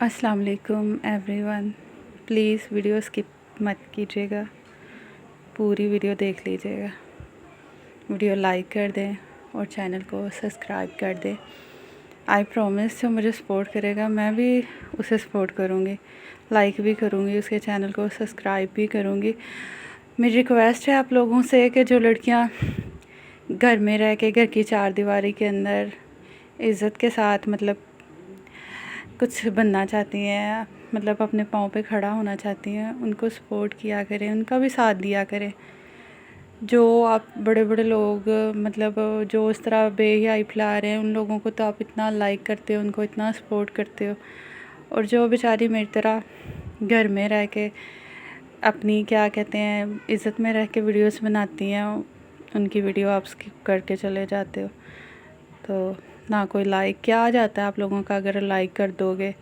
अस्सलाम वालेकुम everyone. Please video skip मत कीजिएगा, पूरी वीडियो देख लीजिएगा। वीडियो लाइक कर दें और चैनल को सब्सक्राइब कर दें। आई प्रॉमिस जो मुझे सपोर्ट करेगा मैं भी उसे सपोर्ट करूँगी, लाइक भी करूँगी, उसके चैनल को सब्सक्राइब भी करूँगी। मेरी रिक्वेस्ट है आप लोगों से कि जो लड़कियाँ घर में रह के घर की चार दीवारी के अंदर इज़्ज़त के साथ कुछ बनना चाहती हैं, अपने पाँव पे खड़ा होना चाहती हैं, उनको सपोर्ट किया करें, उनका भी साथ दिया करें। जो आप बड़े बड़े लोग जो इस तरह बेहयाई फैला रहे हैं, उन लोगों को तो आप इतना लाइक करते हो, उनको इतना सपोर्ट करते हो, और जो बेचारी मेरी तरह घर में रह के अपनी क्या कहते हैं इज़्ज़त में रह के वीडियोस बनाती हैं, उनकी वीडियो आप स्किप करके चले जाते हो। तो ना कोई लाइक क्या आ जाता है आप लोगों का अगर लाइक कर दोगे।